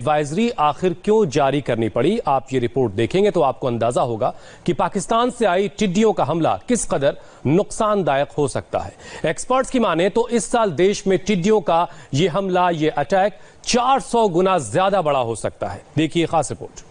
Advisory आखिर क्यों जारी करनी पड़ी, आप ये रिपोर्ट देखेंगे तो आपको अंदाजा होगा कि पाकिस्तान से आई टिड्डियों का हमला किस कदर नुकसानदायक हो सकता है। एक्सपर्ट्स की माने तो इस साल देश में टिड्डियों का ये हमला, ये अटैक 400 गुना ज्यादा बड़ा हो सकता है। देखिए खास रिपोर्ट।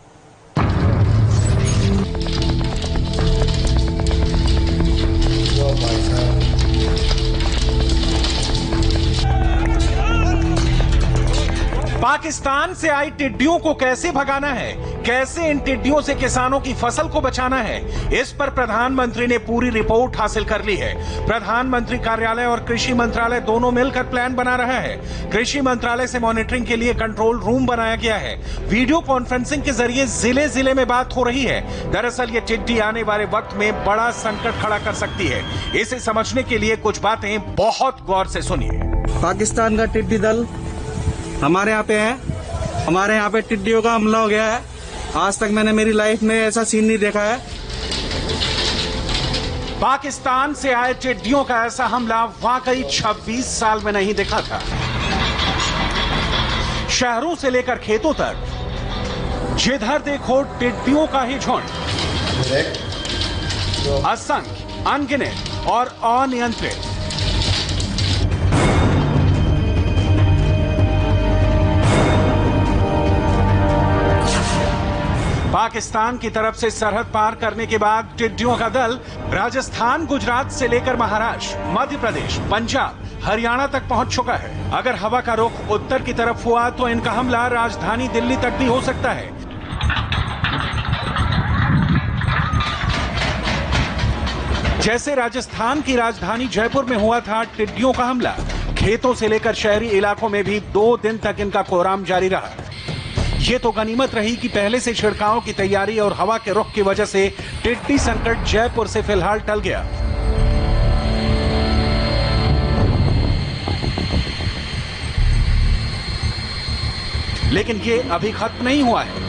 पाकिस्तान से आई टिड्डियों को कैसे भगाना है, कैसे इन टिड्डियों से किसानों की फसल को बचाना है, इस पर प्रधानमंत्री ने पूरी रिपोर्ट हासिल कर ली है। प्रधानमंत्री कार्यालय और कृषि मंत्रालय दोनों मिलकर प्लान बना रहा है। कृषि मंत्रालय से मॉनिटरिंग के लिए कंट्रोल रूम बनाया गया है। वीडियो कॉन्फ्रेंसिंग के जरिए जिले जिले में बात हो रही है। दरअसल ये टिड्डी आने वाले वक्त में बड़ा संकट खड़ा कर सकती है। इसे समझने के लिए कुछ बातें बहुत गौर से सुनिए। पाकिस्तान का टिड्डी दल हमारे यहाँ पे है। हमारे यहाँ पे टिड्डियों का हमला हो गया है। आज तक मैंने मेरी लाइफ में ऐसा सीन नहीं देखा है। पाकिस्तान से आए टिड्डियों का ऐसा हमला वाकई 26 साल में नहीं देखा था। शहरों से लेकर खेतों तक जिधर देखो टिड्डियों का ही झुंड, असंख्य, अनगिनत और अनियंत्रित। पाकिस्तान की तरफ से सरहद पार करने के बाद टिड्डियों का दल राजस्थान, गुजरात से लेकर महाराष्ट्र, मध्य प्रदेश, पंजाब, हरियाणा तक पहुंच चुका है। अगर हवा का रुख उत्तर की तरफ हुआ तो इनका हमला राजधानी दिल्ली तक भी हो सकता है। जैसे राजस्थान की राजधानी जयपुर में हुआ था टिड्डियों का हमला, खेतों से लेकर शहरी इलाकों में भी 2 दिन तक इनका कोहराम जारी रहा। ये तो गनीमत रही कि पहले से छिड़काव की तैयारी और हवा के रुख की वजह से टिड्डी संकट जयपुर से फिलहाल टल गया। लेकिन ये अभी खत्म नहीं हुआ है,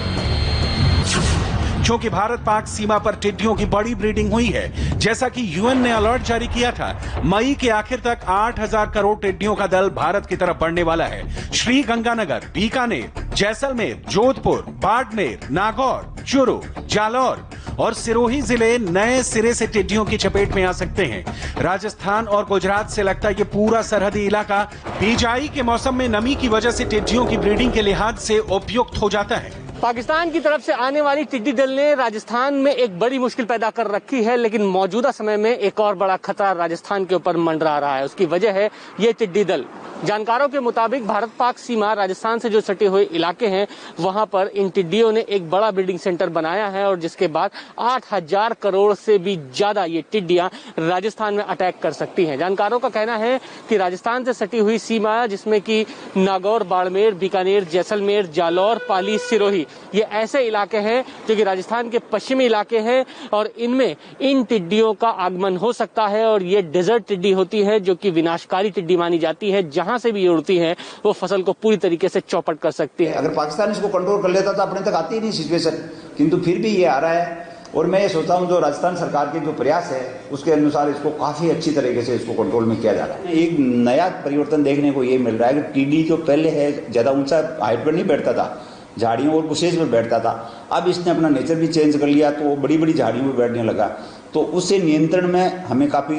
क्योंकि भारत पाक सीमा पर टिड्डियों की बड़ी ब्रीडिंग हुई है। जैसा कि यूएन ने अलर्ट जारी किया था, मई के आखिर तक 8000 करोड़ टिड्डियों का दल भारत की तरफ बढ़ने वाला है। श्री गंगानगर, बीकानेर, जैसलमेर, जोधपुर, बाड़मेर, नागौर, चुरू, जालौर और सिरोही जिले नए सिरे से टिड्डियों की चपेट में आ सकते हैं। राजस्थान और गुजरात से लगता है ये पूरा सरहदी इलाका बिजाई के मौसम में नमी की वजह से टिड्डियों की ब्रीडिंग के लिहाज से उपयुक्त हो जाता है। पाकिस्तान की तरफ से आने वाली टिड्डी दल ने राजस्थान में एक बड़ी मुश्किल पैदा कर रखी है, लेकिन मौजूदा समय में एक और बड़ा खतरा राजस्थान के ऊपर मंडरा रहा है। उसकी वजह है ये टिड्डी दल। जानकारों के मुताबिक भारत पाक सीमा राजस्थान से जो सटे हुए इलाके हैं, वहां पर इन टिड्डियों ने एक बड़ा ब्रीडिंग सेंटर बनाया है और जिसके बाद 8000 करोड़ से भी ज्यादा ये टिड्डियां राजस्थान में अटैक कर सकती हैं। जानकारों का कहना है कि राजस्थान से सटी हुई सीमा, जिसमें कि नागौर, बाड़मेर, बीकानेर, जैसलमेर, जालौर, पाली, सिरोही, ये ऐसे इलाके हैं जो कि राजस्थान के पश्चिमी इलाके हैं और इनमें इन टिड्डियों का आगमन हो सकता है। और ये डेजर्ट टिड्डी होती है जो कि विनाशकारी टिड्डी मानी जाती है। जहां से भी ये उड़ती है वो फसल को पूरी तरीके से चौपट कर सकती है। अगर पाकिस्तान इसको कंट्रोल कर लेता तो अपने तक आती ही नहीं सिचुएशन, किंतु फिर भी ये आ रहा है। और मैं ये सोचता हूँ जो राजस्थान सरकार के जो प्रयास है उसके अनुसार इसको काफी अच्छी तरीके से इसको कंट्रोल में किया जा रहा है। एक नया परिवर्तन देखने को ये मिल रहा है कि टिड्डी जो पहले है ज्यादा ऊंचा हाइट पर नहीं बैठता था, झाड़ियों और बुशेज में बैठता था। अब इसने अपना नेचर भी चेंज कर लिया तो वो बड़ी बड़ी झाड़ियों में बैठने लगा, तो उससे नियंत्रण में हमें काफी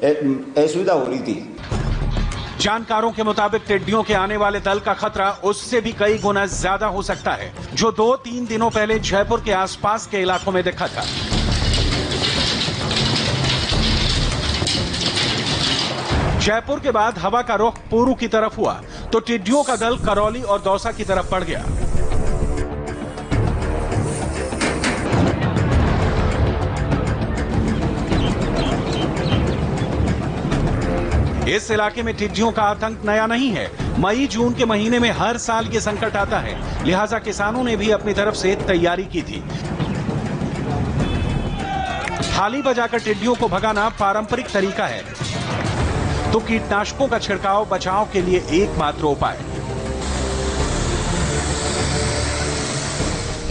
असुविधा हो रही थी। जानकारों के मुताबिक टिड्डियों के आने वाले दल का खतरा उससे भी कई गुना ज्यादा हो सकता है, जो 2-3 दिनों पहले जयपुर के आसपास के इलाकों में देखा था। जयपुर के बाद हवा का रुख पूर्व की तरफ हुआ तो टिड्डियों का दल करौली और दौसा की तरफ बढ़ गया। इस इलाके में टिड्डियों का आतंक नया नहीं है। मई जून के महीने में हर साल ये संकट आता है, लिहाजा किसानों ने भी अपनी तरफ से तैयारी की थी। थाली बजाकर टिड्डियों को भगाना पारंपरिक तरीका है, तो कीटनाशकों का छिड़काव बचाव के लिए एकमात्र उपाय।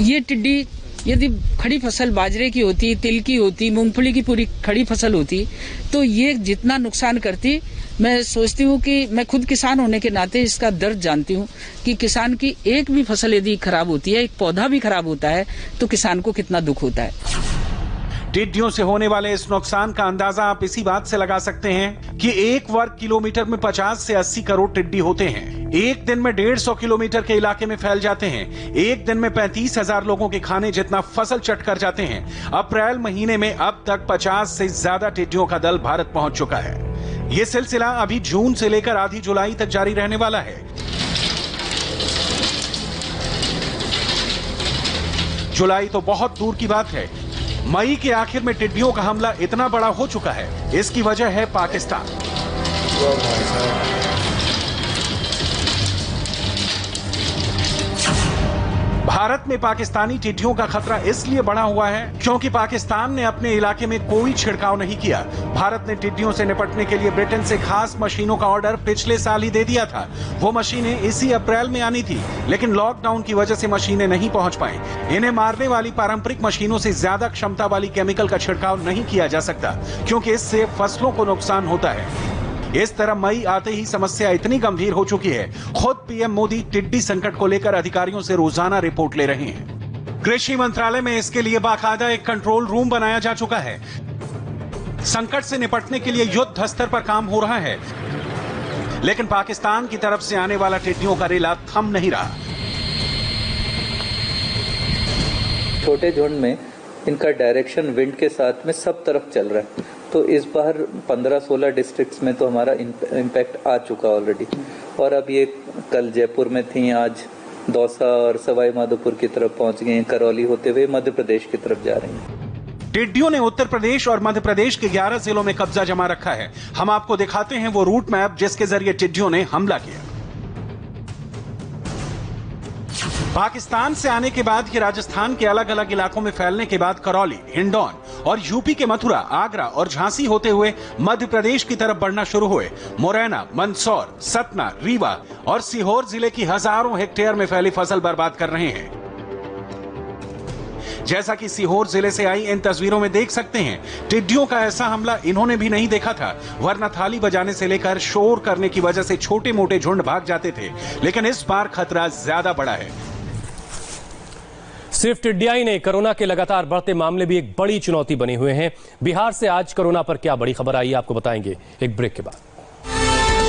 ये टिड्डी यदि खड़ी फसल बाजरे की होती, तिल की होती, मूंगफली की पूरी खड़ी फसल होती तो ये जितना नुकसान करती मैं सोचती हूँ कि मैं खुद किसान होने के नाते इसका दर्द जानती हूँ कि किसान की एक भी फसल यदि खराब होती है, एक पौधा भी खराब होता है, तो किसान को कितना दुख होता है। टिड्डियों से होने वाले इस नुकसान का अंदाजा आप इसी बात से लगा सकते हैं कि 1 वर्ग किलोमीटर में 50 से 80 करोड़ टिड्डी होते हैं। एक दिन में 150 किलोमीटर के इलाके में फैल जाते हैं। एक दिन में 35,000 लोगों के खाने जितना फसल चट कर जाते हैं। अप्रैल महीने में अब तक 50 से ज्यादा टिड्डियों का दल भारत पहुंच चुका है। ये सिलसिला अभी जून से लेकर आधी जुलाई तक जारी रहने वाला है। जुलाई तो बहुत दूर की बात है, मई के आखिर में टिड्डियों का हमला इतना बड़ा हो चुका है। इसकी वजह है पाकिस्तान। भारत में पाकिस्तानी टिड्डियों का खतरा इसलिए बढ़ा हुआ है क्योंकि पाकिस्तान ने अपने इलाके में कोई छिड़काव नहीं किया। भारत ने टिड्डियों से निपटने के लिए ब्रिटेन से खास मशीनों का ऑर्डर पिछले साल ही दे दिया था। वो मशीनें इसी अप्रैल में आनी थी, लेकिन लॉकडाउन की वजह से मशीनें नहीं पहुंच पाई। इन्हें मारने वाली पारंपरिक मशीनों से ज्यादा क्षमता वाली केमिकल का छिड़काव नहीं किया जा सकता क्योंकि इससे फसलों को नुकसान होता है। इस तरह मई आते ही समस्या इतनी गंभीर हो चुकी है, खुद पीएम मोदी टिड्डी संकट को लेकर अधिकारियों से रोजाना रिपोर्ट ले रहे हैं। कृषि मंत्रालय में इसके लिए बाकायदा एक कंट्रोल रूम बनाया जा चुका है। संकट से निपटने के लिए युद्ध स्तर पर काम हो रहा है, लेकिन पाकिस्तान की तरफ से आने वाला टिड्डियों का रेला थम नहीं रहा। छोटे झुंड में इनका डायरेक्शन विंड के साथ में सब तरफ चल रहा है, तो इस बार 15-16 डिस्ट्रिक्ट्स में तो हमारा इम्पैक्ट आ चुका ऑलरेडी। और अब ये कल जयपुर में थी, आज दौसा और सवाई माधोपुर की तरफ पहुंच गए हैं, करौली होते हुए मध्य प्रदेश की तरफ जा रही हैं। टिड्डियों ने उत्तर प्रदेश और मध्य प्रदेश के 11 जिलों में कब्जा जमा रखा है। हम आपको दिखाते हैं वो रूट मैप जिसके जरिए टिड्डियों ने हमला किया। पाकिस्तान से आने के बाद ये राजस्थान के अलग अलग इलाकों में फैलने के बाद करौली, हिंडौन और यूपी के मथुरा, आगरा और झांसी होते हुए मध्य प्रदेश की तरफ बढ़ना शुरू हुए। मुरैना, मंदसौर, सतना, रीवा और सीहोर जिले की हजारों हेक्टेयर में फैली फसल बर्बाद कर रहे हैं। जैसा कि सीहोर जिले से आई इन तस्वीरों में देख सकते हैं, टिड्डियों का ऐसा हमला इन्होंने भी नहीं देखा था, वरना थाली बजाने से लेकर शोर करने की वजह से छोटे मोटे झुंड भाग जाते थे। लेकिन इस बार खतरा ज्यादा बड़ा है। सिर्फ टिड्डियां ही नहीं, कोरोना के लगातार बढ़ते मामले भी एक बड़ी चुनौती बने हुए हैं। बिहार से आज कोरोना पर क्या बड़ी खबर आई, आपको बताएंगे एक ब्रेक के बाद।